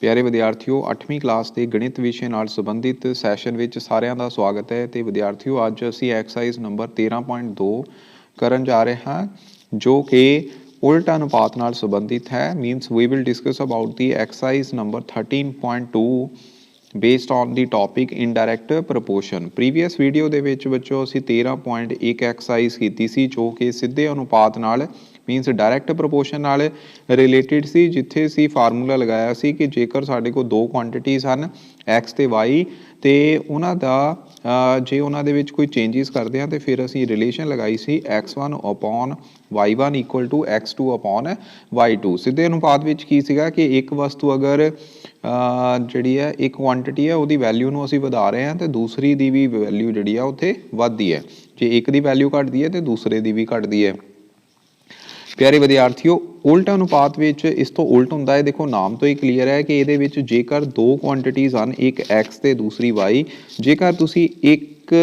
प्यारे विद्यार्थियों 8वीं क्लास के गणित विषय नाल संबंधित सैशन विच सारिਆਂ ਦਾ स्वागत है। तो विद्यार्थियों अज असी एक्सरसाइज नंबर 13.2 करन जा रहे हैं जो कि उल्ट अनुपात नाल संबंधित है। Means we will discuss about the exercise number 13.2 based on the topic indirect proportion. Previous video दे विच बच्चों असी 13.1 एक्सरसाइज की सी जो कि सीधे अनुपात नाल मीनस डायरैक्ट प्रपोर्शन नाल रिलेटिड सी, जिथे सी फार्मूला लगाया सी कि जेकर साडे कोल दो क्वांटिटीज हैं एक्स ते वाई तो उन्हां दा जे उन्हां दे विच कोई चेंजिस करते हैं तो फिर असी रिलेशन लगाई सी x1 upon y1 equal to x2 upon y2। सीधे अनुपात विच की सीगा कि एक वस्तु अगर जिहड़ी है एक क्वांटिटी है उहदी वैल्यू नूं असी वधा रहे हैं तो दूसरी दी भी वैल्यू जिहड़ी है उत्थे वधदी है। जे एक दी वैल्यू घटदी है तो दूसरे दी भी घटदी है। प्यारे विद्यार्थियों उल्ट अनुपात विच इस तो उल्ट हुंदा है। देखो नाम तो ही क्लीयर है कि ये विच जेकर दो क्वांटिटीज हैं एक एक्स ते दूसरी वाई, जेकर तुसी एक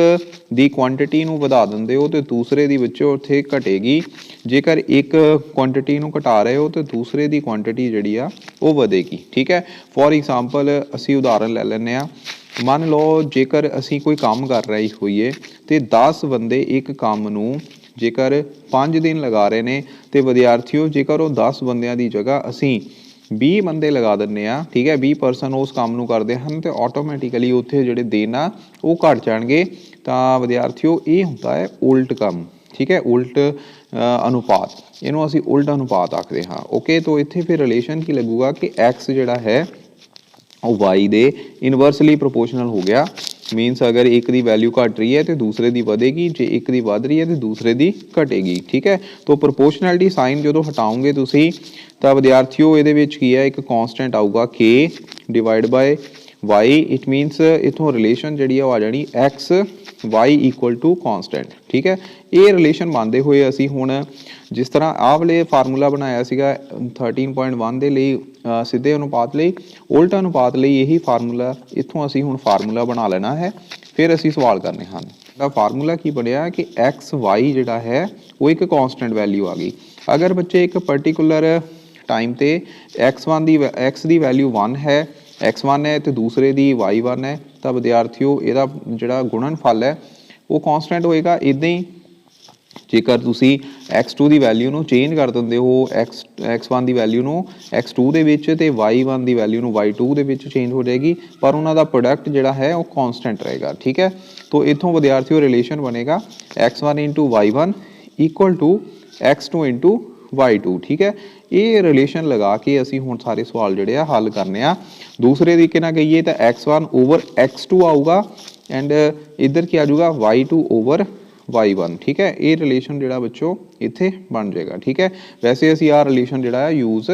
दी क्वांटिटी नूं वधा दिंदे हो तो दूसरे दी विचों उत्थे घटेगी, जेकर एक क्वांटिटी नूं घटा रहे हो तो दूसरे दी क्वांटिटी जिहड़ी आ वो वधेगी। ठीक है, फॉर एग्जाम्पल असी उदाहरण लै लैंदे आ। मान लो जेकर असी कोई काम कर रहे होईए तो 10 बंदे एक काम नूं जेकर 5 दिन लगा रहे हैं तो विद्यार्थियों जेकर वो 10 बंदियां की जगह असी 20 बंदे लगा दें, ठीक है 20 परसन उस काम को करते हैं तो ऑटोमैटिकली उत्थे जिहड़े दिन आ वो घट जाएंगे। तो विद्यार्थियों ये होता है उल्ट काम। ठीक है, उल्ट अनुपात, इनू असी उल्ट अनुपात आखते हाँ। ओके, तो इत्थे फिर रिलेशन की लगूगा कि एक्स जिहड़ा है वो वाई दे इनवर्सली प्रोपोर्शनल हो गया। मीनस अगर एक दी वैल्यू घट रही है तो दूसरे दी वधेगी, जे एक दी वध रही है तो दूसरे दी घटेगी। ठीक है, तो प्रोपोर्शनैलिटी साइन जो हटाओगे तुसी तो विद्यार्थियों ये की है एक कॉन्सटेंट आऊगा के divide by Y. It means इतों रिलेशन जी आ जानी X Y equal to constant. ठीक है, ये रिलेशन मानते हुए असी हुण जिस तरह आह वाले फार्मूला बनाया सीगा 13.1 के लिए सीधे अनुपात लिए, उल्ट अनुपात लिए यही फार्मूला इत्थों असी हुण फार्मूला बना लेना है। फिर असी सवाल करने हैं। फार्मूला की बनया कि एक्स वाई जिहड़ा है वो एक कॉन्सटेंट वैल्यू आ गई। अगर बच्चे एक पर्टिकुलर टाइम ते एक्स दी वैल्यू 1 है, x1 है तो दूसरे दी y1 है, तो विद्यार्थियों इहदा जिहड़ा गुणनफल है वो कॉन्सटेंट होएगा। इदां ही जेकर तुसी x2 की वैल्यू नूं चेंज कर देंदे हो x1 की वैल्यू नूं x2 दे विच ते y1 की वैल्यू नूं y2 दे विच चेंज हो जाएगी, पर उन्हां दा प्रोडक्ट जिहड़ा है वो कॉन्सटेंट रहेगा। ठीक है, तो इत्थों विद्यार्थियों रिलेशन बनेगा x1 into y1 equal to x2 into y2। ठीक है, ये रिलेशन लगा के असी हुण सारे सवाल जिहड़े आ हल करने आ। दूसरे तरीके नाल कहिए तो x1 ओवर x2 आऊगा एंड इधर क्या आ जाऊगा y2 ओवर y1। ठीक है, ये रिलेशन जिहड़ा बच्चों इत्थे बन जाएगा। ठीक है, वैसे असी आ रिलेशन जिहड़ा यूज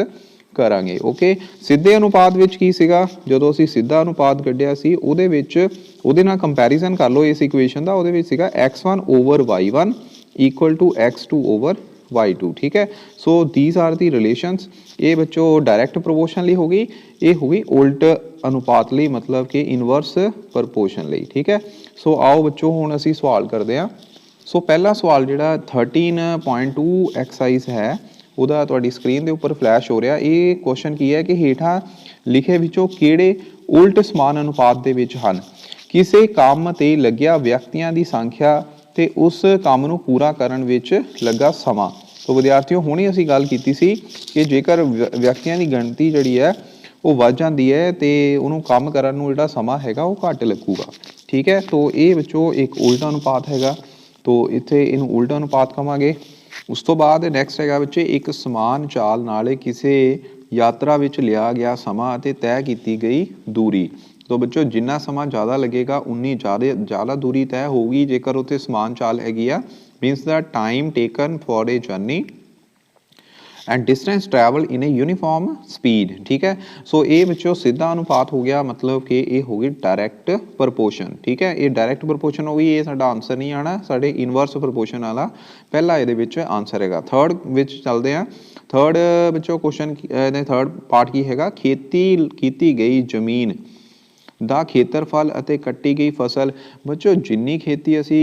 करांगे। ओके, सीधे अनुपात विच की सीगा जदों असी सीधा अनुपात कढिया सी उहदे विच उहदे नाल कंपैरिजन कर लो इस इक्वेशन दा, उहदे विच सीगा x1 over y1 equal to x2 over y2। ठीक है, so these are the relations. ये बच्चों डायरैक्ट प्रोपोर्शन ली होगी, ये होगी उल्ट अनुपात ली मतलब कि इनवर्स प्रपोर्शन ली। ठीक है, सो आओ बच्चों हुण असी सवाल करते हैं। सो पहला सवाल जिहड़ा 13.2 एक्सरसाइज है उहदा तुहाडी स्क्रीन के उपर फ्लैश हो रहा। ये क्वेश्चन की है कि हेठां लिखे विचों किहड़े उल्ट समान अनुपात दे विच हन। किसी काम ते लग्या व्यक्तियों की संख्या ते उस काम नूं पूरा करन विच लगा समा। तो विद्यार्थियों हुणे असी गल कीती सी कि जेकर व्यक्तियों की गिणती जिहड़ी है वो वध जाती है तो उन्होंने काम करन नूं जिहड़ा समा हैगा वो घट लगूगा। ठीक है, तो ये बच्चों एक उल्टा अनुपात हैगा, तो इत्थे इनू उल्टा अनुपात कहांगे। उस तो बाद नैक्सट है बच्चे एक समान चाल नाल किसी यात्रा विच लिया गया समा ते तय की गई दूरी। तो बच्चों जिन्ना समा ज़्यादा लगेगा उन्नी ज़्यादा दूरी तय होगी जेकर उत्थे समान चाल हैगी आ। Means the time taken for a journey and distance travel in a uniform speed. ठीक है, सो ये बच्चों सीधा अनुपात हो गया, मतलब कि ये होगी डायरैक्ट प्रपोर्शन। ठीक है, ये डायरैक्ट प्रपोर्शन हो गई, ये साडा आंसर नहीं आना, साडे इनवर्स प्रपोर्शन वाला पहला ये आंसर है। थर्ड विच चलते हैं। थर्ड बच्चों क्वेश्चन थर्ड पार्ट की है खेती की गई जमीन ਦਾ ਖੇਤਰਫਲ ਅਤੇ ਕੱਟੀ ਗਈ ਫਸਲ। ਬੱਚੋ ਜਿੰਨੀ ਖੇਤੀ ਅਸੀਂ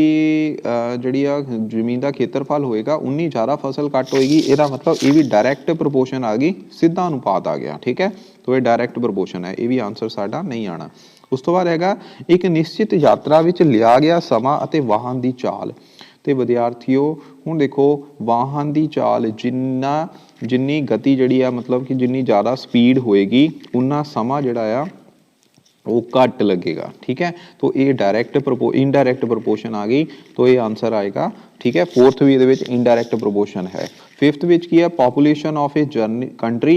ਜਿਹੜੀ ਆ ਜ਼ਮੀਨ ਦਾ ਖੇਤਰਫਲ ਹੋਏਗਾ ਉਨੀ ਜ਼ਿਆਦਾ ਫਸਲ ਕੱਟ ਹੋਏਗੀ। ਇਹਦਾ ਮਤਲਬ ਇਹ ਵੀ ਡਾਇਰੈਕਟ ਪ੍ਰਪੋਰਸ਼ਨ ਆ ਗਈ, ਸਿੱਧਾ ਅਨੁਪਾਤ ਆ ਗਿਆ। ਠੀਕ ਹੈ, ਤੋ ਇਹ ਡਾਇਰੈਕਟ ਪ੍ਰਪੋਰਸ਼ਨ ਹੈ, ਇਹ ਵੀ ਆਨਸਰ ਸਾਡਾ ਨਹੀਂ ਆਣਾ। ਉਸ ਤੋਂ ਬਾਅਦ ਹੈਗਾ ਇੱਕ ਨਿਸ਼ਚਿਤ ਯਾਤਰਾ ਵਿੱਚ ਲਿਆ ਗਿਆ ਸਮਾਂ ਅਤੇ ਵਾਹਨ ਦੀ ਚਾਲ। ਤੇ ਵਿਦਿਆਰਥੀਓ ਹੁਣ ਦੇਖੋ ਵਾਹਨ ਦੀ ਚਾਲ ਜਿੰਨੀ ਗਤੀ ਜਿਹੜੀ ਆ ਮਤਲਬ ਕਿ ਜਿੰਨੀ ਜ਼ਿਆਦਾ ਸਪੀਡ ਹੋਏਗੀ ਉਨਾ ਸਮਾਂ ਜਿਹੜਾ ਆ वो घट लगेगा। ठीक है, तो ये डायरैक्ट इनडायरैक्ट प्रपोर्शन आ गई, तो ये आंसर आएगा। ठीक है, फोर्थ भी ये इनडायरैक्ट प्रपोर्शन है। फिफ्थ विच की है population of a country,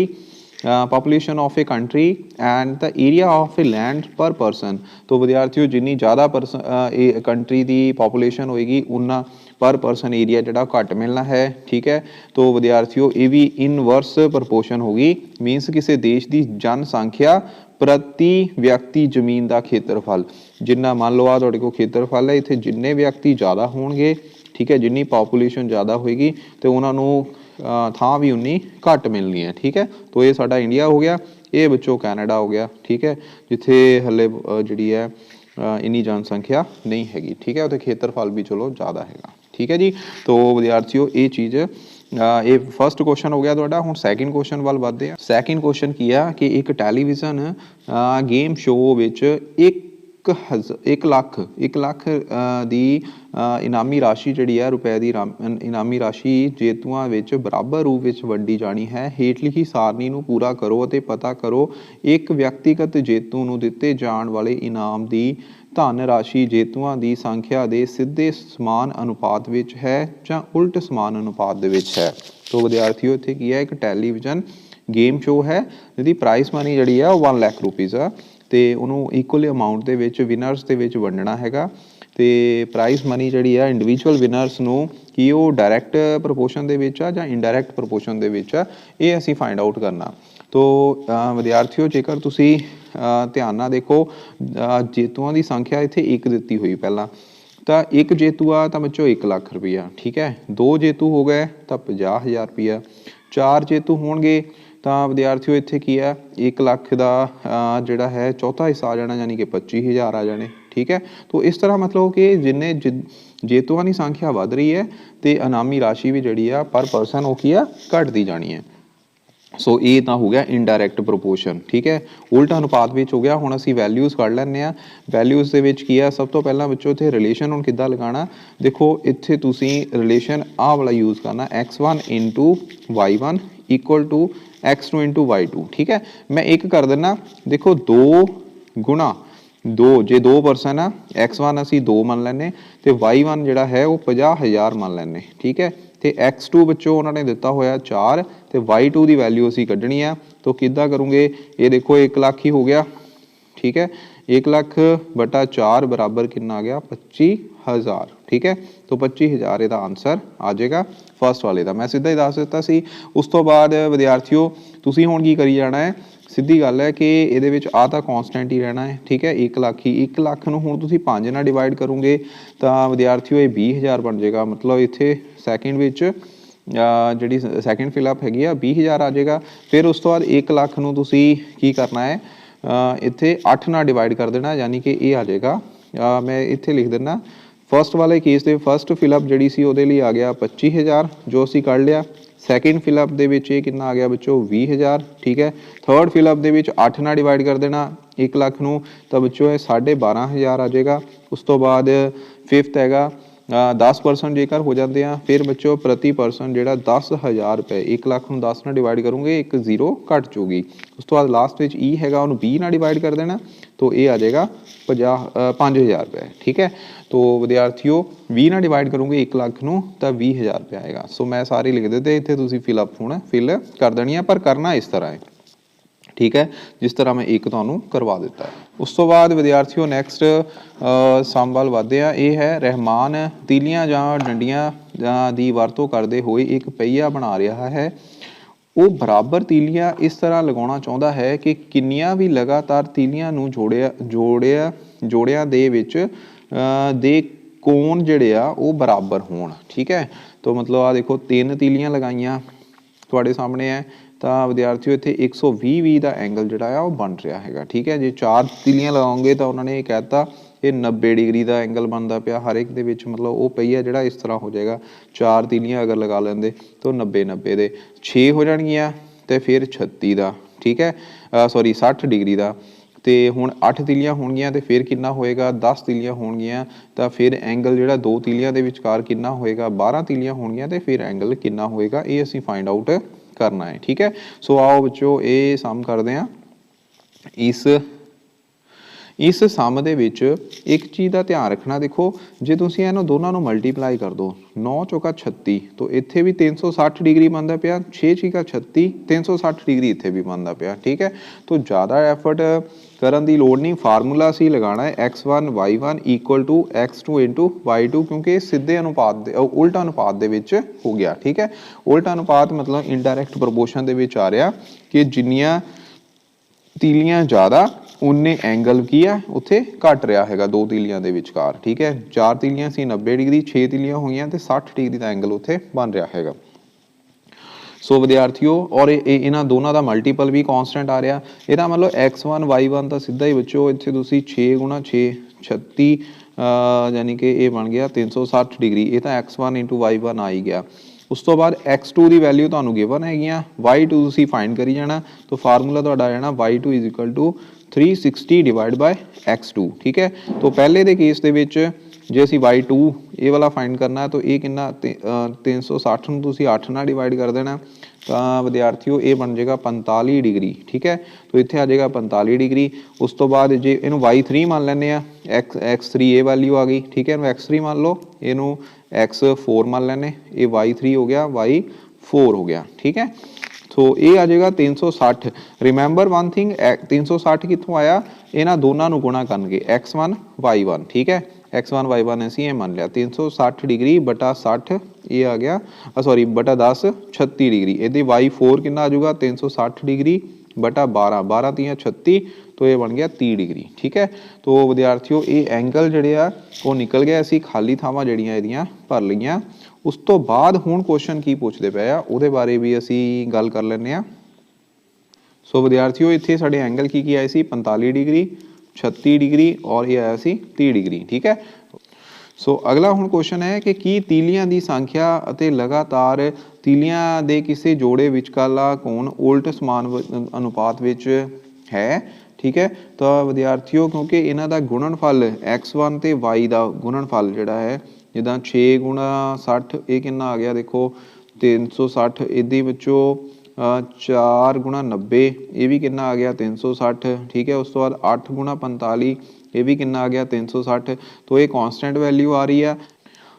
population of a country and the area of a land पर परसन। तो विद्यार्थियों जिन्नी ज़्यादा कंट्री की पॉपुलेशन होएगी उन्ना पर परसन एरिया जोड़ा घट मिलना है। ठीक है, तो विद्यार्थियों ये भी इनवर्स प्रपोर्शन होगी, मीनस किसी देश की जनसंख्या प्रति व्यक्ति जमीन का खेत्रफल। जिन्ना मान लो आ तुहाडे कोल खेत्रफल है, इत्थे जिन्ने व्यक्ति ज़्यादा होणगे, ठीक है, जिन्नी पॉपुलेशन ज़्यादा होएगी तो उन्होंने थां भी उन्नी घट मिलनी है। ठीक है, तो ये साडा इंडिया हो गया, ये बच्चों कैनेडा हो गया। ठीक है, जिथे हले जिहड़ी है इन्नी जनसंख्या नहीं हैगी। ठीक है, उत्थे खेत्रफल भी चलो ज़्यादा हैगा। ठीक है जी, तो विद्यार्थियों ये चीज़ ये फर्स्ट क्वेश्चन हो गया तुहाडा। हुण सैकेंड क्वेश्चन वाल वधदे आ। सैकेंड क्वेश्चन की आ कि एक टैलीविजन गेम शो विच एक लाख दी इनामी राशि जिहड़ी है रुपए की इनामी राशि जेतूआं विच बराबर रूप विच वंडी जानी है। हेठ लिखी सारणी नूं पूरा करो ਅਤੇ पता करो एक व्यक्तिगत जेतू नूं दिते जाण वाले इनाम दी धन राशि जेतूआं दी संख्या दे सीधे समान अनुपात विच है जां उल्ट समान अनुपात दे विच है। तो विद्यार्थियों इत्थे की है एक टैलीविजन गेम शो है जिहदी प्राइस मनी जिहड़ी है 1 लाख रुपीज़ आ ते उहनूं इक्वल अमाउंट दे विच विनर्स दे विच वंडना हैगा। ते प्राइस मनी जिहड़ी है इंडिविजुअल विनर्स नूं कि वो डायरैक्ट प्रपोर्शन दे विच आ जां इनडायरैक्ट प्रपोर्शन दे विच आ, ये असीं फाइंड आउट करना। तो विद्यार्थियों जेकर तुसी ध्यान नाल देखो जेतूआं की संख्या इत्थे एक दित्ती हुई पहला, तो एक जेतू आ तो बच्चों 1 लाख रुपया। ठीक है, 2 जेतू हो गए तो 50,000 रुपया, 4 जेतू होणगे तो विद्यार्थियों इत्थे की है 1 लाख का जिहड़ा है चौथा हिस्सा आ जाना, यानी कि 25,000 आ जाने। ठीक है, तो इस तरह मतलब कि जिन्ने जेतूआं की संख्या वध रही है तो इनामी राशि भी जिहड़ी आ पर परसन वो की है घटती जानी है। सो ये तो हो गया इनडायरैक्ट प्रपोर्शन। ठीक है, उल्टा अनुपात विच हो गया। हुण असीं वैल्यूज़ कढ लैंदे आ। वैल्यूज़ दे विच की है सब तो पहला बच्चों इत्थे रिलेशन हुण किद्दां लगाना, देखो इत्थे तुसीं रिलेशन आ वाला यूज़ करना x1 into y1 equal to x2 into y2। ठीक है, मैं एक कर देना, देखो 2 गुणा 2 जे 2 परसन आ x1 असीं 2 मान लैने तो y1 जिहड़ा है वो 50,000 मान लैने। ठीक है, तो x2 बच्चों उन्होंने दिता होया 4 तो y2 की वैल्यू असीं कढ़नी है। तो किद्दां करूँगे, ये देखो 1 लाख ही हो गया। ठीक है, 1 लाख बटा 4 बराबर कितना आ गया 25,000। ठीक है, तो 25,000 इसका आंसर आ जाएगा फर्स्ट वाले का। मैं सीधा ही दस दिता सी। उस तो बाद विद्यार्थियों तुसीं हुण की करी जाना है, सीधी गल है कि ये आ तो कॉन्सटेंट ही रहना है। ठीक है, 1 लाख ही 1 लाख नूं हुण तुसीं 5 नाल डिवाइड करोगे तो विद्यार्थियों ये 20,000 बन जाएगा। मतलब इत्थे सैकेंड विच जिहड़ी सैकेंड फिलअप हैगी आ 20,000 आ जाएगा। फिर उस तो बाद 1 लाख नूं तुसीं की करना है, इत्थे 8 नाल डिवाइड कर देना, यानी कि ये आ जाएगा। मैं इत्थे लिख देना फर्स्ट वाले केस दे फर्स्ट फिलअप जिहड़ी सी उहदे लई आ गया 25,000 जो असीं कढ लिया। सैकेंड फिलअप दे विच ये कितना आ गया बच्चों 20,000। ठीक है, थर्ड फिलअप दे विच 8 नाल डिवाइड कर देना 1 लाख नूं तो बच्चों ये 12,500 आ जाएगा। उस तो बाद फिफ्थ हैगा 10% जेकर हो जाते हैं फिर बच्चों प्रति परसन जो 10,000 रुपये 1 लाख में 10 ना डिवाइड करूँगे एक जीरो घट जूगी। उस तो बाद लास्ट में ई हैगा उन्होंने 20 ना डिवाइड कर देना तो ये आ जाएगा 5,000 रुपये। ठीक है, तो विद्यार्थियों 20 ना डिवाइड करूँगे 1 लाख नूं तो 20,000 रुपये आएगा। सो मैं सारे लिख देते इतने तुम फिलअप होना फिल कर देनी है पर करना इस तरह है। ठीक है, जिस तरह मैं एक तुहानूं करवा दिता है। उस तो बाद विद्यार्थियों नैक्सट सम वाल वधदे आ। ये है रहमान तीलियां जां डंडियां दी वरतों करते हुए एक पहिया बना रहा है। वो बराबर तीलियां इस तरह लगाना चाहता है कि किन्नियां भी लगातार तीलियां नूं जोड़िया दे विच दे कोण जिहड़े आ वो बराबर होण। ठीक है, तो मतलब आ देखो 3 तीलियां लगाइयां तुहाडे सामने है ਤਾਂ ਵਿਦਿਆਰਥੀਓ ਇੱਥੇ 120 ਦਾ ਐਂਗਲ ਜਿਹੜਾ ਆ ਉਹ ਬਣ ਰਿਹਾ ਹੈਗਾ। ਠੀਕ ਹੈ, ਜੇ 4 ਤੀਲੀਆਂ ਲਗਾਓਗੇ ਤਾਂ ਉਹਨਾਂ ਨੇ ਇਹ ਕਹਿਤਾ ਇਹ 90 ਡਿਗਰੀ ਦਾ ਐਂਗਲ ਬਣਦਾ ਪਿਆ ਹਰ ਇੱਕ ਦੇ ਵਿੱਚ, ਮਤਲਬ ਉਹ ਪਈਆ ਜਿਹੜਾ ਇਸ ਤਰ੍ਹਾਂ ਹੋ ਜਾਏਗਾ। 4 ਤੀਲੀਆਂ ਅਗਰ ਲਗਾ ਲੈਂਦੇ ਤਾਂ 90 ਦੇ 6 ਹੋ ਜਾਣਗੀਆਂ ਤੇ ਫਿਰ 36 ਦਾ। ਠੀਕ ਹੈ, ਸੌਰੀ 60 ਡਿਗਰੀ ਦਾ। ਤੇ ਹੁਣ 8 ਤੀਲੀਆਂ ਹੋਣਗੀਆਂ ਤੇ ਫਿਰ ਕਿੰਨਾ ਹੋਏਗਾ, 10 ਤੀਲੀਆਂ ਹੋਣਗੀਆਂ ਤਾਂ ਫਿਰ ਐਂਗਲ ਜਿਹੜਾ 2 ਤੀਲੀਆਂ ਦੇ ਵਿਚਕਾਰ ਕਿੰਨਾ ਹੋਏਗਾ, 12 ਤੀਲੀਆਂ ਹੋਣਗੀਆਂ ਤੇ ਫਿਰ ਐਂਗਲ ਕਿੰਨਾ ਹੋਏਗਾ, ਇਹ ਅਸੀਂ ਫਾइंड आउट करना है। ठीक है, सो आओ बच्चों ये सम करते हैं। इस सम ਦੇ ਵਿੱਚ ਇੱਕ ਚੀਜ਼ ਦਾ ਧਿਆਨ ਰੱਖਣਾ, ਦੇਖੋ ਜੇ ਤੁਸੀਂ ਇਹਨਾਂ ਦੋਨਾਂ ਨੂੰ ਮਲਟੀਪਲਾਈ ਕਰ ਦੋ 9 ਚੌਕਾ 36 ਤਾਂ ਇੱਥੇ ਵੀ 360 ਡਿਗਰੀ ਬਣਦਾ ਪਿਆ, 6 ਛਿਕਾ 36 360 ਡਿਗਰੀ ਇੱਥੇ ਵੀ ਬਣਦਾ ਪਿਆ। ਠੀਕ ਹੈ, ਤਾਂ ਜ਼ਿਆਦਾ ਐਫਰਟ ਕਰਨ ਦੀ ਲੋੜ ਨਹੀਂ, ਫਾਰਮੂਲਾ ਅਸੀਂ ਲਗਾਉਣਾ ਹੈ x1 y1 equal to x2 into y2, ਕਿਉਂਕਿ ਸਿੱਧੇ ਅਨੁਪਾਤ ਦੇ ਉਲਟਾ ਅਨੁਪਾਤ ਦੇ ਵਿੱਚ ਹੋ ਗਿਆ। ਠੀਕ ਹੈ, ਉਲਟਾ ਅਨੁਪਾਤ ਮਤਲਬ ਇਨਡਾਇਰੈਕਟ ਪ੍ਰੋਪੋਰਸ਼ਨ ਦੇ ਵਿੱਚ ਆ ਰਿਹਾ ਕਿ ਜਿੰਨੀਆਂ ਤੀਲੀਆਂ ਜ਼ਿਆਦਾ ਉਨੇ ਐਂਗਲ ਕੀ ਆ ਉੱਥੇ ਘਟ ਰਿਹਾ ਹੈਗਾ 2 ਤੀਲੀਆਂ ਦੇ ਵਿਚਕਾਰ। ਠੀਕ ਹੈ, 4 ਤੀਲੀਆਂ ਸੀ 90 ਡਿਗਰੀ, 6 ਤੀਲੀਆਂ ਹੋਈਆਂ ਤੇ 60 ਡਿਗਰੀ ਦਾ ਐਂਗਲ ਉੱਥੇ ਬਣ ਰਿਹਾ ਹੈਗਾ। ਸੋ ਵਿਦਿਆਰਥੀਓ ਔਰ ਇਹਨਾਂ ਦੋਨਾਂ ਦਾ ਮਲਟੀਪਲ ਵੀ ਕਾਂਸਟੈਂਟ ਆ ਰਿਹਾ, ਇਹਦਾ ਮਤਲਬ x1 y1 ਤਾਂ ਸਿੱਧਾ ਹੀ ਬੱਚੋ ਇੱਥੇ ਤੁਸੀਂ 6 ਗੁਣਾ 6 36 ਯਾਨੀ ਕਿ ਇਹ ਬਣ ਗਿਆ 360 ਡਿਗਰੀ, ਇਹ ਤਾਂ x1 ਇੰਟੂ y1 ਆ ਹੀ ਗਿਆ। ਉਸ ਤੋਂ ਬਾਅਦ x2 ਦੀ ਵੈਲਿਊ ਤੁਹਾਨੂੰ ਗਿਵਨ ਹੈਗੀਆਂ, y2 ਤੁਸੀਂ ਫਾਈਂਡ ਕਰੀ ਜਾਣਾ, ਤਾਂ ਫਾਰਮੂਲਾ ਤੁਹਾਡਾ ਆ ਜਾਣਾ y2 is equal to 360 divide by x2। ਠੀਕ ਹੈ, ਤਾਂ ਪਹਿਲੇ ਦੇ ਕੇਸ ਦੇ ਵਿੱਚ ਜੇ ਅਸੀਂ y2 ਇਹ ਵਾਲਾ ਫਾਈਂਡ ਕਰਨਾ ਤਾਂ ਇਹ ਕਿੰਨਾ 360 ਨੂੰ ਤੁਸੀਂ 8 ਨਾਲ ਡਿਵਾਈਡ ਕਰ ਦੇਣਾ ਤਾਂ ਵਿਦਿਆਰਥੀਓ ਇਹ ਬਣ ਜਾਏਗਾ 45 ਡਿਗਰੀ। ਠੀਕ ਹੈ, ਤਾਂ ਇੱਥੇ ਆ ਜਾਏਗਾ 45 ਡਿਗਰੀ। ਉਸ ਤੋਂ ਬਾਅਦ ਜੇ ਇਹਨੂੰ y3 ਮੰਨ ਲੈਂਦੇ ਆ, x3 ਇਹ ਵੈਲਿਊ ਆ ਗਈ। ਠੀਕ ਹੈ, ਇਹਨੂੰ x3 ਮੰਨ ਲਓ, ਇਹਨੂੰ x4 ਮੰਨ ਲੈਂਦੇ, ਇਹ y3 ਹੋ ਗਿਆ, y4 ਹੋ ਗਿਆ। ਠੀਕ ਹੈ, ਸੋ ਇਹ ਆ ਜਾਏਗਾ 360। ਰਿਮੈਂਬਰ ਵਨ ਥਿੰਗ, 360 ਕਿੱਥੋਂ ਆਇਆ, ਇਹਨਾਂ ਦੋਨਾਂ ਨੂੰ ਗੁਣਾ ਕਰਨਗੇ x1 y1। ਠੀਕ ਹੈ, x1 y1 ਅਸੀਂ ਇਹ ਮੰਨ ਲਿਆ 360 ਡਿਗਰੀ ਬਟਾ 60, ਇਹ ਆ ਗਿਆ ਸੌਰੀ ਬਟਾ 10 36 ਡਿਗਰੀ। ਇਹਦੇ y4 ਕਿੰਨਾ ਆ ਜਾਊਗਾ 360 ਡਿਗਰੀ ਬਟਾ 12, 12 ਤੀਆਂ 36 तो ये बन गया 30 डिग्री। ठीक है, तो विद्यार्थियों ये एंगल जोड़े आ वो निकल गया, असी खाली थावां जड़ियां इहदियां भर लईआं। उस तो बाद हुण क्वेश्चन की पूछते पे आ उहदे बारे भी असी गल कर लैंदे आ। सो विद्यार्थियों इत्थे साडे एंगल की आए सी 45 डिग्री, 36 डिग्री और ये आया सी 30 डिग्री। ठीक है, सो अगला हुण क्वेश्चन है कि की तीलियां दी संख्या अते लगातार तीलियां दे किसी जोड़े विचकारला कोण उल्ट समान अनुपात विच है। ठीक है, तो विद्यार्थियों क्योंकि इन्हां दा गुणनफल x1 ते y दा गुणनफल जिहड़ा है जिद्दां 6 गुणा 60 ये कितना आ गया देखो 360, इहदे विचों 4 गुणा 90 ये भी कितना आ गया 360। ठीक है, उस तो बाद 8 गुणा 45 ये भी कितना आ गया 360। तो ये कॉन्स्टेंट वैल्यू आ रही है।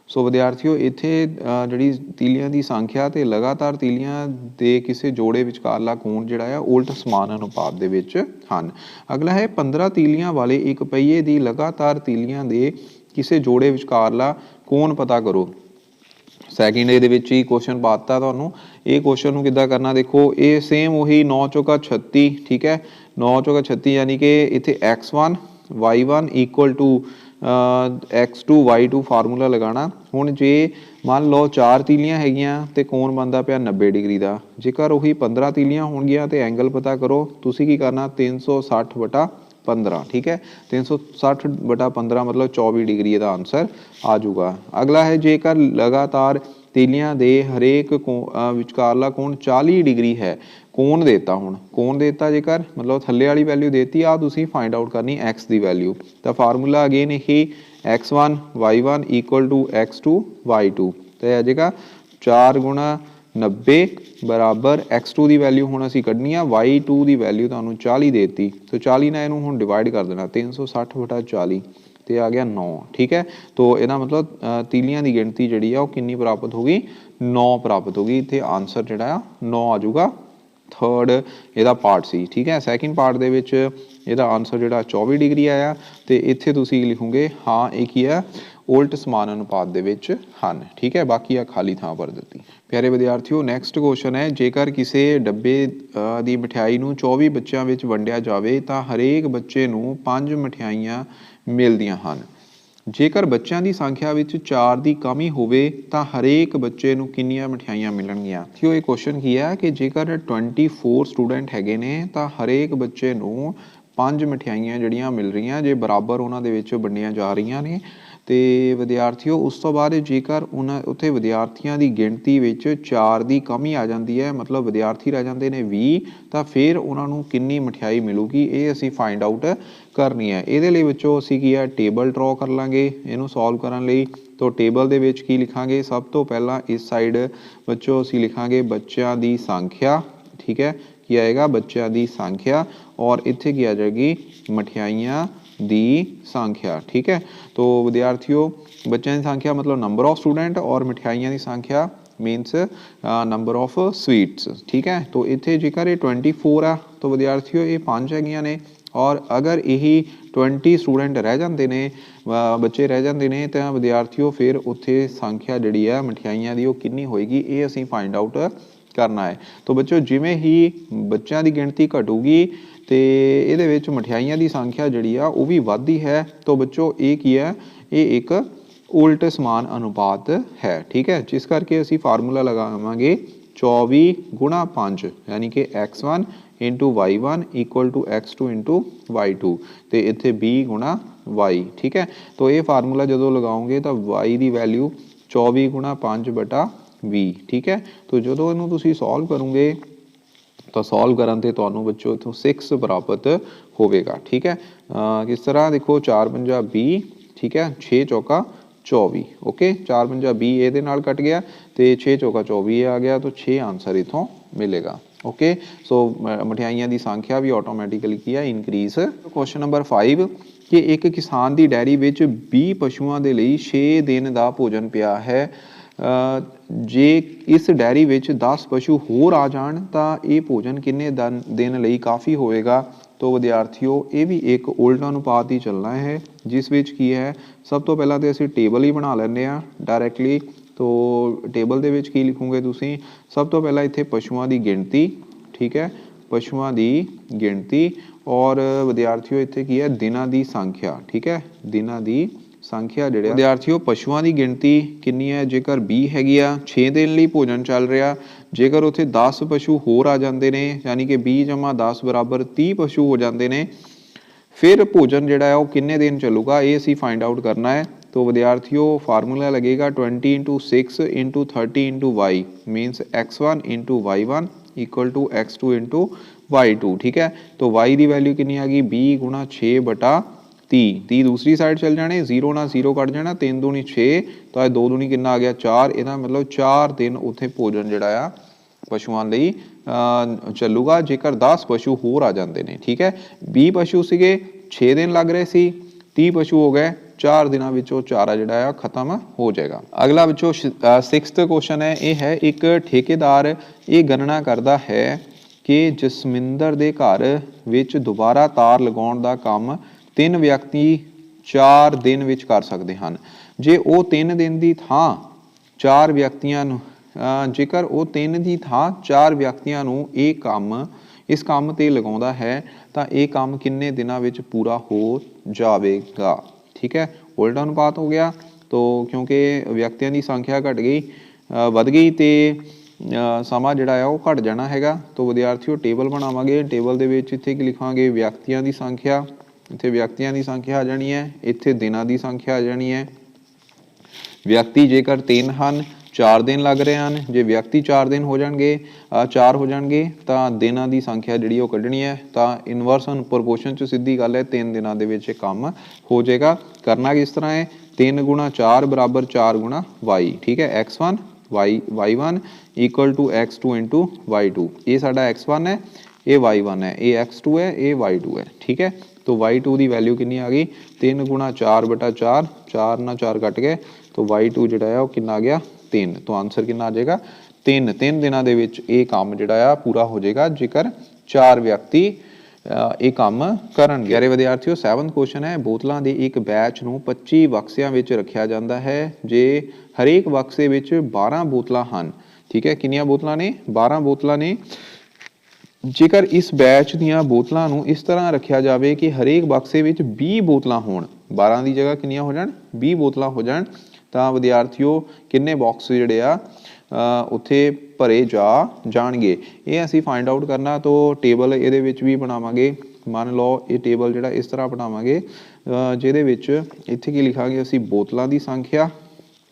सो विद्यार्थियों इत्थे जिहड़ी तीलियां की संख्या ते लगातार तीलियां दे किसी जोड़े विचकारला कोण जिहड़ा है उल्ट समान अनुपात दे विच हन। अगला है 15 तीलियां वाले एक पहिए की लगातार तीलियां दे किसी जोड़े विचकारला कोण पता करो। सैकेंड ये क्वेश्चन पाता तुहानूं, ये क्वेश्चन नूं किद्दां करना देखो, ये सेम वही 9 चौका 36। ठीक है, 9 चौका 36 यानी कि इत्थे x1 y1 equal to x2 y2 formula लगाना। हुण जे मान लो 4 तीलियां हैगियां ते कोण बनदा पिया 90 डिग्री का, जेकर उही 15 तीलियां होणगियां ते एंगल पता करो। तुसीं की करना 360 बटा 15। ठीक है, 360 बटा 15 मतलब 24 डिग्री का आंसर आ जाऊगा। अगला है जेकर लगातार तीलियां दे हरेक विचकारला कोण 40 डिग्री है, कोण देता हुण कोण देता जेकर मतलब थल्ले वाली वैल्यू देती आ तुसीं फाइंड आउट करनी x की वैल्यू। तो फार्मूला अगेन यही x1 y1 equal to x2 y2, तो आ जाएगा 4 गुणा 90 बराबर x2 की वैल्यू हुण असीं कढनी आ, y2 की वैल्यू तुहानूं 40 देती, तो 40 नाल इहनूं हुण डिवाइड कर देना 360 बटा 40 तो आ गया 9। ठीक है, तो यदा मतलब तीलियां की गिणती जी है कितनी प्राप्त होगी 9 प्राप्त होगी। इत्थे आंसर जिहड़ा 9 आ जाऊगा। थर्ड यदा पार्ट सी। ठीक है, सैकेंड पार्ट दे विच इहदा आंसर जिहड़ा 24 डिग्री आया, तो इत्थे तुसीं लिखोगे हाँ ये की है उल्ट समान अनुपात दे विच हन। ठीक है, बाकी आ खाली थां भर दित्ती। प्यारे विद्यार्थियों नैक्सट क्वेश्चन है, जेकर किसी डब्बे की मिठाई नूं 24 बच्चों विच वंडिया जाए तो हरेक बच्चे नूं 5 मिठाइयां मिलदियां हन। ਜੇਕਰ ਬੱਚਿਆਂ ਦੀ ਸੰਖਿਆ ਵਿੱਚ 4 ਦੀ ਕਮੀ ਹੋਵੇ ਤਾਂ ਹਰੇਕ ਬੱਚੇ ਨੂੰ ਕਿੰਨੀਆਂ ਮਠਿਆਈਆਂ ਮਿਲਣਗੀਆਂ। ਇਹ ਕੁਐਸਚਨ ਕੀ ਹੈ ਕਿ ਜੇਕਰ 24 ਸਟੂਡੈਂਟ ਹੈਗੇ ਨੇ ਤਾਂ ਹਰੇਕ ਬੱਚੇ ਨੂੰ 5 ਮਠਿਆਈਆਂ ਜਿਹੜੀਆਂ ਮਿਲ ਰਹੀਆਂ ਜੇ ਬਰਾਬਰ ਉਹਨਾਂ ਦੇ ਵਿੱਚ ਵੰਡੀਆਂ ਜਾ ਰਹੀਆਂ ਨੇ। ਤੇ ਵਿਦਿਆਰਥੀਓ ਉਸ ਤੋਂ ਬਾਅਦ ਜੇਕਰ ਉੱਥੇ ਵਿਦਿਆਰਥੀਆਂ ਦੀ ਗਿਣਤੀ ਵਿੱਚ 4 ਦੀ ਕਮੀ ਆ ਜਾਂਦੀ ਹੈ, ਮਤਲਬ ਵਿਦਿਆਰਥੀ ਰਹਿ ਜਾਂਦੇ ਨੇ 20, ਤਾਂ ਫਿਰ ਉਹਨਾਂ ਨੂੰ ਕਿੰਨੀ ਮਠਿਆਈ ਮਿਲੂਗੀ ਇਹ ਅਸੀਂ ਫਾਈਂਡ ਆਊਟ ਕਰਨੀ ਹੈ। ਇਹਦੇ ਲਈ ਵਿੱਚੋਂ ਅਸੀਂ ਕੀ ਹੈ ਟੇਬਲ ਡਰਾ ਕਰ ਲਾਂਗੇ ਇਹਨੂੰ ਸੋਲਵ ਕਰਨ ਲਈ। ਤਾਂ ਟੇਬਲ ਦੇ ਵਿੱਚ ਕੀ ਲਿਖਾਂਗੇ, ਸਭ ਤੋਂ ਪਹਿਲਾਂ ਇਸ ਸਾਈਡ ਵਿੱਚੋਂ ਅਸੀਂ ਲਿਖਾਂਗੇ ਬੱਚਿਆਂ ਦੀ ਸੰਖਿਆ। ਠੀਕ ਹੈ, ਕੀ ਆਏਗਾ ਬੱਚਿਆਂ ਦੀ ਸੰਖਿਆ, ਔਰ ਇੱਥੇ ਕੀ ਆ ਜਾਏਗੀ ਮਠਿਆਈਆਂ ਦੀ ਸੰख्या। ठीक है, तो विद्यार्थियों बच्चों की संख्या मतलब नंबर ऑफ स्टूडेंट और मिठाइयाँ की संख्या मीनस नंबर ऑफ स्वीट्स। ठीक है, तो इतने जेकर ये 24 आ तो विद्यार्थियों ये 5 हैगियां ने, और अगर यही 20 स्टूडेंट रह जाते हैं बच्चे रह जाते हैं तो विद्यार्थियों फिर उत्थे संख्या जी है मिठाइयाँ की कितनी होएगी ये असीं फाइंड आउट करना है। तो बच्चों जिमें ही बच्चों की गिणती घटूगी तो ये मिठाइयाँ की संख्या जी आ वो भी वधदी है। तो बच्चों ये की है ये एक उल्ट समान अनुपात है। ठीक है, जिस करके असी फार्मूला लगावांगे 24 गुणा 5 यानी कि x1 into y1 equal to x2 into y2 तो इत्थे b गुणा y। ठीक है, तो ये फार्मूला जो लगाओगे तो y की वैल्यू 24 गुणा 5 बटा 20। ठीक है, तो जो इनू तुसी सॉल्व करोगे तो सॉल्व करन ते तुहानू बच्चों इत्थों 6 प्राप्त होवेगा। ठीक है, किस तरह देखो 4 पंजा 20, ठीक है 6 चौका 24। ओके, 4 पंजा 20 ये नाल कट गया तो 6 चौका 24 आ गया, तो 6 आंसर इत्थों मिलेगा। ओके, सो मठियाइयां की संख्या भी ऑटोमैटिकली की है इंक्रीज। क्वेश्चन नंबर 5 कि एक किसान की डेयरी में 20 पशुओं के लिए 6 दिन का भोजन पिया है, जे इस डेयरी में 10 पशु होर आ जाण तो ये भोजन किन्ने दिन लई काफ़ी होएगा। तो विद्यार्थियों ये भी एक उल्टा अनुपात ही चलना है, जिस विच की है सब तो पहला तो असीं टेबल ही बना लैंदे आ डायरैक्टली। तो टेबल दे विच की लिखोगे तुसीं, सब तो पहला इत्थे पशुओं की गिणती। ठीक है, पशुओं की गिणती, और विद्यार्थियों इत्थे की है दिनां की संख्या। ठीक है, दिनां की संख्या जिहड़े विद्यार्थियों पशुओं की गिणती कितनी है, जेकर 20 हैगी आ 6 दिन लिए भोजन चल रहा, जेकर उत्थे 10 पशु होर आ जाते हैं यानी कि 20 जमा 10 बराबर 30 पशु हो जाते हैं, फिर भोजन जिहड़ा है वो किन्ने दिन चलूगा ये असीं फाइंड आउट करना है। तो विद्यार्थियों फार्मूला लगेगा 20 into 6 into 30 into y minus x1 into y1 equal to x2 into y2। ठीक है, तो y की वैल्यू कितनी आ गई 20 गुणा 6 बटा 30 दूसरी साइड चल जाने, 0 ना 0 कट जाना, 3 दूनी 6 तो 2 दूनी कितना आ गया 4। इसका मतलब 4 दिन उत्थे भोजन जिहड़ा आ पशुओं लई चलूगा जेकर 10 पशु होर आ जाते हैं। ठीक है, 20 पशु सीगे 6 दिन लग रहे सी, 30 पशु हो गए 4 दिनों विचों चारा जिहड़ा आ खत्म हो जाएगा। अगला बच्चों 6th क्वेश्चन है, ये है एक ठेकेदार ये गणना करता है कि जसमिंदर दे घर विच दोबारा तार लगाउण दा काम 3 व्यक्ति 4 दिन विच कर सकते हैं। जे वो 3 दिन की थां 4 व्यक्तियों जेकर वो 3 की थां 4 व्यक्तियों ये काम इस काम ते लगाउंदा है तो ये काम किन्ने दिनों विच पूरा हो जाएगा। ठीक है, उल्टा अनुपात हो गया, तो क्योंकि व्यक्तियों की संख्या घट गई वध गई तो समा जिहड़ा है वो घट जाना हैगा। तो विद्यार्थियों टेबल बनावांगे, टेबल दे विच इत्थे की लिखांगे व्यक्तियों की संख्या, इत्थे व्यक्तियों की संख्या आ जानी है, इत्थे दिनां की संख्या आ जानी है। व्यक्ति जेकर 3 हैं 4 दिन लग रहे हैं, जे व्यक्ति 4 दिन हो जाएंगे 4 हो जाएंगे तो दिनां की संख्या जिहड़ी वो कढ़नी है, तो इनवर्स प्रपोर्शन च सीधी गल है 3 दिनों के विच काम हो जाएगा। करना किस तरह है 3 गुणा 4 बराबर 4 गुणा y। ठीक है, x1 y1 equal to x2 into y2, ये साडा x1 है ये y1 है, ये x2 है ये y2 है। ठीक है, तो y2 की वैल्यू कितनी आ गई 3 गुणा 4 बटा 4, 4 ना 4 कट गए, तो y2 जिहड़ा है वो कितना आ गया 3। तो आंसर कितना आ जाएगा 3 दिनों के विच ये काम जिहड़ा आ पूरा हो जाएगा जेकर 4 व्यक्ति ये काम करनगे। प्यारे विद्यार्थियों 7वां क्वेश्चन है, बोतलों के एक बैच नूं 25 बक्सियां विच रखिया जाता है, जे हरेक बक्से विच 12 बोतलां हन। ठीक है, कितनियां बोतलां ने 12 बोतलां ने। जेकर इस बैच दीयां बोतलां नूं इस तरह रखिया जाए कि हरेक बक्से विच 20 बोतलां होण, 12 ਦੀ ਜਗ੍ਹਾ ਕਿੰਨੀਆਂ ਹੋ ਜਾਣ 20 ਬੋਤਲਾਂ ਹੋ ਜਾਣ ਤਾਂ ਵਿਦਿਆਰਥੀਓ ਕਿੰਨੇ ਬਾਕਸ ਜਿਹੜੇ ਆ ਉੱਥੇ ਭਰੇ ਜਾਣਗੇ। ਇਹ ਅਸੀਂ ਫਾइंड आउट करना तो ਟੇਬਲ ਇਹਦੇ ਵਿੱਚ ਵੀ ਬਣਾਵਾਂਗੇ। ਮੰਨ ਲਓ ਇਹ ਟੇਬਲ ਜਿਹੜਾ ਇਸ ਤਰ੍ਹਾਂ ਬਣਾਵਾਂਗੇ ਜਿਹਦੇ ਵਿੱਚ ਇੱਥੇ ਕੀ ਲਿਖਾਂਗੇ ਅਸੀਂ ਬੋਤਲਾਂ ਦੀ ਸੰਖਿਆ,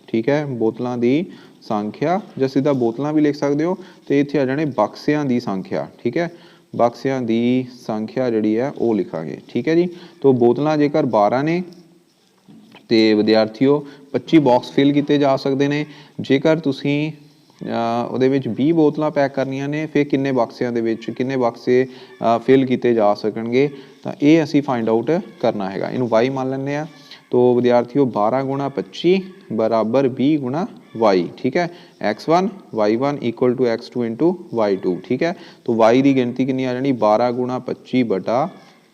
ਠੀਕ ਹੈ, ਬੋਤਲਾਂ ਦੀ ਸੰਖਿਆ ਜਾਂ ਸਿੱਧਾ ਬੋਤਲਾਂ ਵੀ ਲਿਖ ਸਕਦੇ ਹੋ ਤੇ ਇੱਥੇ ਆ ਜਾਣੇ ਬਕਸਿਆਂ ਦੀ ਸੰਖਿਆ, ਠੀਕ ਹੈ, ਬਕਸਿਆਂ ਦੀ ਸੰਖਿਆ ਜਿਹੜੀ ਹੈ ਉਹ ਲਿਖਾਂਗੇ, ਠੀਕ ਹੈ ਜੀ। तो ਬੋਤਲਾਂ ਜੇਕਰ 12 ਨੇ ਤੇ ਵਿਦਿਆਰਥੀਓ 25 ਬਾਕਸ ਫਿਲ ਕੀਤੇ ਜਾ ਸਕਦੇ ਨੇ। ਜੇਕਰ ਤੁਸੀਂ ਉਹਦੇ ਵਿੱਚ 20 ਬੋਤਲਾਂ ਪੈਕ ਕਰਨੀਆਂ ਨੇ ਫਿਰ ਕਿੰਨੇ ਬਕਸਿਆਂ ਦੇ ਵਿੱਚ ਕਿੰਨੇ ਬਕਸੇ ਫਿਲ ਕੀਤੇ ਜਾ ਸਕਣਗੇ ਤਾਂ ਇਹ ਅਸੀਂ ਫਾइंड आउट ਕਰਨਾ ਹੈਗਾ। ਇਹਨੂੰ y ਮੰਨ ਲੈਂਦੇ ਆ। तो विद्यार्थियों 12 गुणा 25 बराबर 20 गुणा y, ठीक है, x1 y1 equal to x2 into y2, ठीक है। तो y की गिनती कितनी आ जानी 12 गुणा 25 बटा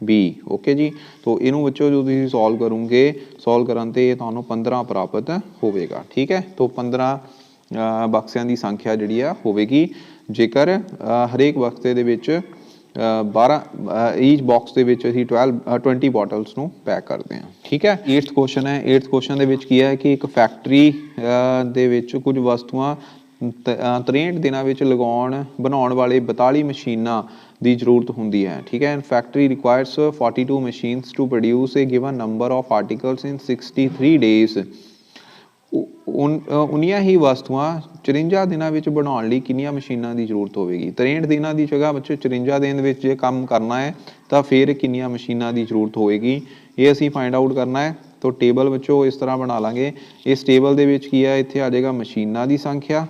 20, ओके जी। तो इनू बच्चों जो तुसीं सॉल्व करोगे सॉल्व करन ते तुहानूं 15 प्राप्त होवेगा, ठीक है। तो 15 बक्सियां की संख्या जिहड़ी आ होवेगी जेकर हरेक बक्से दे विच 12 ईच बॉक्स ਦੇ ਵਿੱਚ ਅਸੀਂ 20 ਬੋਟਲਸ ਨੂੰ ਪੈਕ ਕਰਦੇ ਹਾਂ, ਠੀਕ ਹੈ। 8th ਕੁਐਸਚਨ ਹੈ। 8th ਕੁਐਸਚਨ ਦੇ ਵਿੱਚ ਕੀ ਹੈ ਕਿ ਇੱਕ ਫੈਕਟਰੀ ਦੇ ਵਿੱਚ ਕੁਝ ਵਸਤੂਆਂ 63 ਦਿਨਾਂ ਵਿੱਚ ਬਣਾਉਣ ਵਾਲੇ 42 ਮਸ਼ੀਨਾਂ ਦੀ ਜ਼ਰੂਰਤ ਹੁੰਦੀ ਹੈ, ਠੀਕ ਹੈ। Factory requires 42 machines to produce a given number of articles in 63 days. ਉਨੀਆਂ ਹੀ ਵਸਤੂਆਂ 54 ਦਿਨਾਂ ਵਿੱਚ ਬਣਾਉਣ ਲਈ ਕਿੰਨੀਆਂ ਮਸ਼ੀਨਾਂ ਦੀ ਜ਼ਰੂਰਤ ਹੋਵੇਗੀ। 63 ਦਿਨਾਂ ਦੀ ਜਗ੍ਹਾ ਬੱਚੇ 54 ਦਿਨ ਵਿੱਚ ਜੇ ਕੰਮ ਕਰਨਾ ਹੈ ਤਾਂ ਫਿਰ ਕਿੰਨੀਆਂ ਮਸ਼ੀਨਾਂ ਦੀ ਜ਼ਰੂਰਤ ਹੋਵੇਗੀ ਇਹ ਅਸੀਂ ਫਾइंड आउट ਕਰਨਾ ਹੈ। तो ਟੇਬਲ ਬੱਚੋ ਇਸ ਤਰ੍ਹਾਂ ਬਣਾ ਲਾਂਗੇ। ਇਸ ਟੇਬਲ ਦੇ ਵਿੱਚ ਕੀ ਹੈ ਇੱਥੇ ਆ ਜਾਏਗਾ ਮਸ਼ੀਨਾਂ ਦੀ ਸੰਖਿਆ,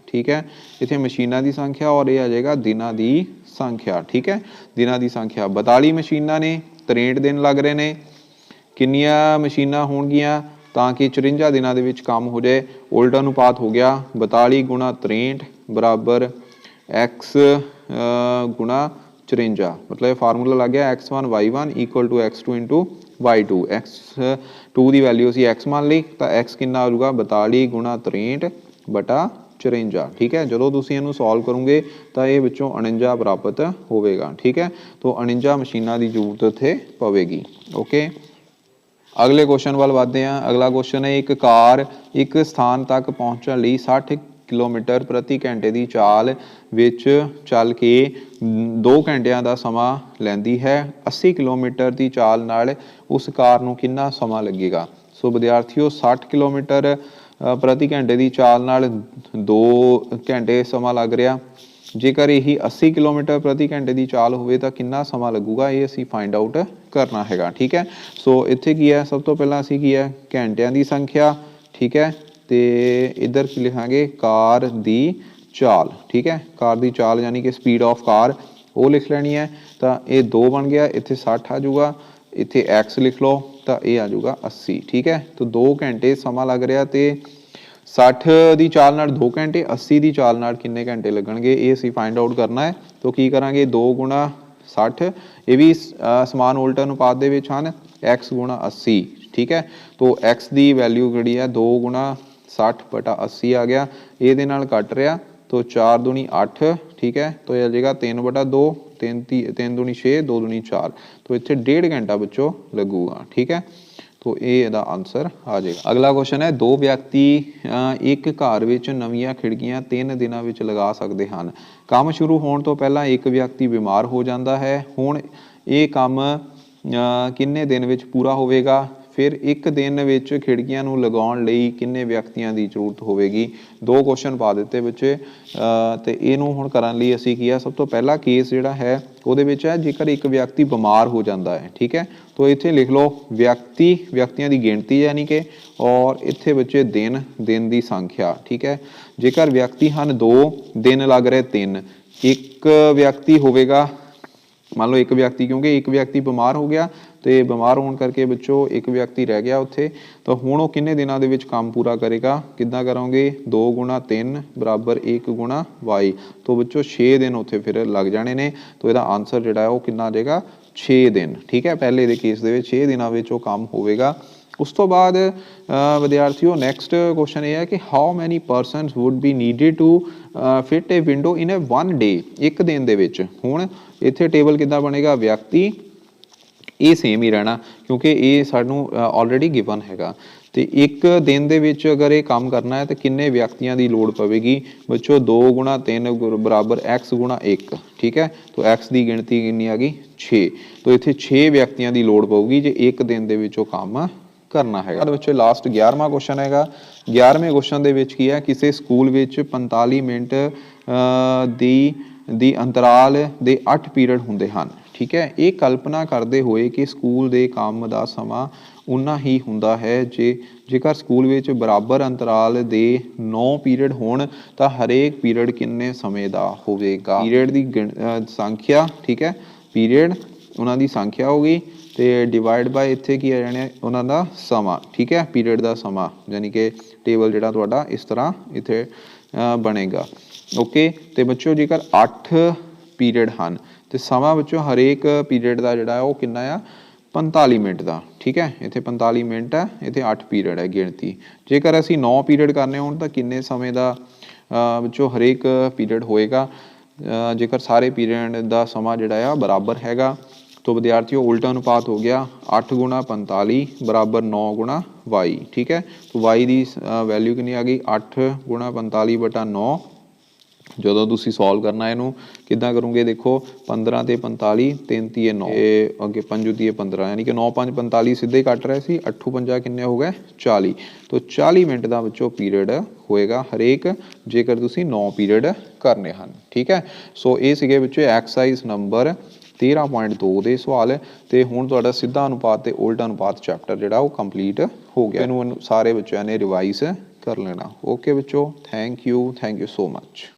ਠੀਕ ਹੈ, ਇੱਥੇ ਮਸ਼ੀਨਾਂ ਦੀ ਸੰਖਿਆ ਔਰ ਇਹ ਆ ਜਾਏਗਾ ਦਿਨਾਂ ਦੀ ਸੰਖਿਆ, ਠੀਕ ਹੈ, ਦਿਨਾਂ ਦੀ ਸੰਖਿਆ। 42 ਮਸ਼ੀਨਾਂ ਨੇ 63 ਦਿਨ ਲੱਗ ਰਹੇ ਨੇ। ਕਿੰਨੀਆਂ ਮਸ਼ੀਨਾਂ ਹੋਣਗੀਆਂ ਤਾਂ ਕਿ 54 ਦਿਨਾਂ ਦੇ ਵਿੱਚ ਕੰਮ ਹੋ ਜਾਏ। ਉਲਟਾ ਅਨੁਪਾਤ ਹੋ ਗਿਆ 42 ਗੁਣਾ 63 ਬਰਾਬਰ x ਗੁਣਾ 54, ਮਤਲਬ ਇਹ ਫਾਰਮੂਲਾ ਲੱਗ ਗਿਆ x1 y1 equal to x2 into y2। x2 ਦੀ ਵੈਲਿਊ ਅਸੀਂ x ਮੰਨ ਲਈ ਤਾਂ x ਕਿੰਨਾ ਆ ਜਾਊਗਾ 42 ਗੁਣਾ 63 ਬਟਾ 54, ठीक है। जो तुसीं इहनूं सॉल्व करोगे तो ये विचों 49 प्राप्त होवेगा, ठीक है। तो 49 मशीनां की जरूरत इत्थे पवेगी, ओके। अगले क्वेश्चन वाल वधदे हां। अगला क्वेश्चन है एक कार एक स्थान तक पहुंचण लई 60 किलोमीटर प्रति घंटे की चाल विच चल के 2 घंटिਆਂ ਦਾ ਸਮਾਂ ਲੈਂਦੀ ਹੈ। 80 किलोमीटर की चाल नाल उस कार नूं कितना समा लगेगा। सो विद्यार्थियों 60 किलोमीटर प्रति घंटे की चाल नाल 2 घंटे समा लग रहा। जेकर यही 80 किलोमीटर प्रति घंटे की चाल होवे तो कितना समा लगूगा ये असीं फाइंड आउट करना हैगा, ठीक है। सो इत्थे की है सब तो पहला असीं की है घंटियां की संख्या, ठीक है, तो इधर की लिखांगे कार की चाल, ठीक है, कार की चाल यानी कि स्पीड ऑफ कार वो लिख लैनी है। तो ये 2 बन गया, इत्थे 60 आ जाऊगा, इत्थे x लिख लो तो ये आ जाऊगा 80, ठीक है। तो 2 घंटे समा लग रहा तो 60 की चाल नाल 2 घंटे 80 की चाल नाल किन्ने घंटे लगणगे ये असीं फाइंड आउट करना है। तो की करांगे 2 गुणा 60 ये भी समान उल्टा अनुपात दे विच हन x गुणा 80, ठीक है। तो x की वैल्यू जिहड़ी है 2 गुणा 60 बटा 80 आ गया, ये नाल कट रहा तो 4 दूनी 8, ठीक है। तो यह आ जाएगा 3 बटा 2, 3 दूनी 6, 2 दूनी 4, तो इत्थे 1.5 घंटा बच्चों लगूगा, ठीक है। तो ये इहदा आंसर आ जाएगा। अगला क्वेश्चन है 2 व्यक्ति एक घर विच नवीं खिड़कियां 3 दिनों विच लगा सकते हैं। काम शुरू होने तो पहला एक व्यक्ति बीमार हो जाता है। हुण ये काम किन्ने दिन विच पूरा होवेगा। फिर एक दिन विच खिड़कियां नूं लगाउण लई किन्ने व्यक्तियों की जरूरत होवेगी। 2 क्वेश्चन पा दिते बच्चे तो इहनूं हुण करन लई असीं की है सब तो पहला केस जिहड़ा है उहदे विच है जेकर एक व्यक्ति बीमार हो जाता है, ठीक है। तो इत्थे लिख लो व्यक्तियों की गिनती यानी कि और इत्थे बच्चे दिन की संख्या, ठीक है। जेकर व्यक्ति हैं 2 दिन लग रहे 3, एक व्यक्ति होवेगा मान लो एक व्यक्ति क्योंकि एक व्यक्ति बीमार हो गया तो बीमार होने करके बच्चों एक व्यक्ति रह गया उत्थे। तो हुण वो किन्ने दिनों दे विच काम पूरा करेगा किद्दां करोगे 2 गुणा 3 बराबर 1 गुणा y। तो बच्चों 6 दिन उत्थे फिर लग जाने ने। तो इहदा आंसर जिहड़ा है वो कितना आ जाएगा 6 दिन, ठीक है। पहले दे केस दे विच 6 दिनों विच वो काम होवेगा। उस तो बाद विद्यार्थियों नैक्सट क्वेश्चन ये है कि how many persons would be needed to fit a window in a 1 day. एक दिन दे विच हुण इत्थे टेबल किद्दां बनेगा व्यक्ति ਇਹ ਸੇਮ ਹੀ ਰਹਿਣਾ ਕਿਉਂਕਿ ਇਹ ਸਾਨੂੰ ਆਲਰੇਡੀ ਗਿਵਨ ਹੈਗਾ। ਤੇ ਇੱਕ ਦਿਨ ਦੇ ਵਿੱਚ ਅਗਰ ਇਹ ਕੰਮ ਕਰਨਾ ਹੈ ਤਾਂ ਕਿੰਨੇ ਵਿਅਕਤੀਆਂ ਦੀ ਲੋੜ ਪਵੇਗੀ ਬੱਚੋ? 2 ਗੁਣਾ 3 ਬਰਾਬਰ x ਗੁਣਾ 1, ਠੀਕ ਹੈ। ਤਾਂ x ਦੀ ਗਿਣਤੀ ਕਿੰਨੀ ਆ ਗਈ? 6। ਤਾਂ ਇੱਥੇ 6 ਵਿਅਕਤੀਆਂ ਦੀ ਲੋੜ ਪਊਗੀ ਜੇ ਇੱਕ ਦਿਨ ਦੇ ਵਿੱਚ ਉਹ ਕੰਮ ਕਰਨਾ ਹੈਗਾ। ਉਹਦੇ ਵਿੱਚ ਲਾਸਟ 11ਵਾਂ ਕੁਐਸਚਨ ਹੈਗਾ। 11ਵੇਂ ਕੁਐਸਚਨ ਦੇ ਵਿੱਚ ਕੀ ਹੈ? ਕਿਸੇ ਸਕੂਲ ਵਿੱਚ 45 ਮਿੰਟ ਦੀ ਅੰਤਰਾਲ ਦੇ 8 ਪੀਰੀਅਡ ਹੁੰਦੇ ਹਨ, ਠੀਕ ਹੈ। ਇਹ ਕਲਪਨਾ ਕਰਦੇ ਹੋਏ ਕਿ ਸਕੂਲ ਦੇ ਕੰਮ ਦਾ ਸਮਾਂ ਉਨਾ ਹੀ ਹੁੰਦਾ ਹੈ ਜੇਕਰ ਸਕੂਲ ਵਿੱਚ ਬਰਾਬਰ ਅੰਤਰਾਲ ਦੇ 9 ਪੀਰੀਅਡ ਹੋਣ ਤਾਂ ਹਰੇਕ ਪੀਰੀਅਡ ਕਿੰਨੇ ਸਮੇਂ ਦਾ ਹੋਵੇਗਾ? ਪੀਰੀਅਡ ਦੀ ਸੰਖਿਆ, ਠੀਕ ਹੈ, ਪੀਰੀਅਡ ਉਹਨਾਂ ਦੀ ਸੰਖਿਆ ਹੋ ਗਈ ਤੇ ਡਿਵਾਈਡ ਬਾਈ ਇੱਥੇ ਕੀ ਆ ਜਾਣਾ ਉਹਨਾਂ ਦਾ ਸਮਾਂ, ਠੀਕ ਹੈ, ਪੀਰੀਅਡ ਦਾ ਸਮਾਂ, ਯਾਨੀ ਕਿ ਟੇਬਲ ਜਿਹੜਾ ਤੁਹਾਡਾ ਇਸ ਤਰ੍ਹਾਂ ਇੱਥੇ ਬਣੇਗਾ। ਓਕੇ। ਤੇ ਬੱਚੋ ਜੇਕਰ 8 ਪੀਰੀਅਡ ਹਨ ਤੇ ਸਮਾਂ ਬੱਚੋ ਹਰੇਕ ਪੀਰੀਅਡ ਦਾ ਜਿਹੜਾ ਉਹ ਕਿੰਨਾ ਆ? 45 ਮਿੰਟ ਦਾ, ਠੀਕ ਹੈ। ਇੱਥੇ 45 ਮਿੰਟ ਹੈ, ਇੱਥੇ 8 ਪੀਰੀਅਡ ਹੈ ਗਿਣਤੀ। ਜੇਕਰ ਅਸੀਂ 9 ਪੀਰੀਅਡ ਕਰਨੇ ਹੋਣ ਤਾਂ ਕਿੰਨੇ ਸਮੇਂ ਦਾ ਬੱਚੋ ਹਰੇਕ ਪੀਰੀਅਡ ਹੋਏਗਾ? ਜੇਕਰ ਸਾਰੇ ਪੀਰੀਅਡ ਦਾ ਸਮਾਂ ਜਿਹੜਾ ਆ ਬਰਾਬਰ ਹੈਗਾ तो विद्यार्थियों उल्टा अनुपात हो गया 8 गुणा 45 बराबर 9 गुणा y, ठीक है। तो y की वैल्यू कितनी आ गई? 8 गुणा 45 बटा 9। ਜਦੋਂ ਤੁਸੀਂ ਸੋਲਵ ਕਰਨਾ ਇਹਨੂੰ ਕਿੱਦਾਂ ਕਰੋਗੇ? ਦੇਖੋ 15 ਤੇ 45, 3 ਤੀਏ 9, ਇਹ ਅੱਗੇ 5 ਤੀਏ 15, ਯਾਨੀ ਕਿ 9 5 45 ਸਿੱਧੇ ਕੱਟ ਰਹੇ ਸੀ। 8 5 ਕਿੰਨੇ ਹੋ ਗਏ? 40। तो 40 ਮਿੰਟ ਦਾ ਬੱਚੋ ਪੀਰੀਅਡ ਹੋਏਗਾ ਹਰੇਕ, ਜੇਕਰ ਤੁਸੀਂ 9 ਪੀਰੀਅਡ ਕਰਨੇ ਹਨ, ਠੀਕ ਹੈ। ਸੋ ਇਹ ਸੀਗੇ ਬੱਚੋ ਐਕਸਰਸਾਈਜ਼ ਨੰਬਰ 13.2 ਦੇ ਸਵਾਲ। ਤੇ ਹੁਣ ਤੁਹਾਡਾ ਸਿੱਧਾ ਅਨੁਪਾਤ ਤੇ ਉਲਟਾ ਅਨੁਪਾਤ ਚੈਪਟਰ ਜਿਹੜਾ ਉਹ ਕੰਪਲੀਟ ਹੋ ਗਿਆ। ਇਹਨੂੰ ਸਾਰੇ ਬੱਚਿਆਂ ਨੇ ਰਿਵਾਈਜ਼ ਕਰ ਲੈਣਾ। ਓਕੇ ਬੱਚੋ, ਥੈਂਕ ਯੂ ਸੋ ਮਚ।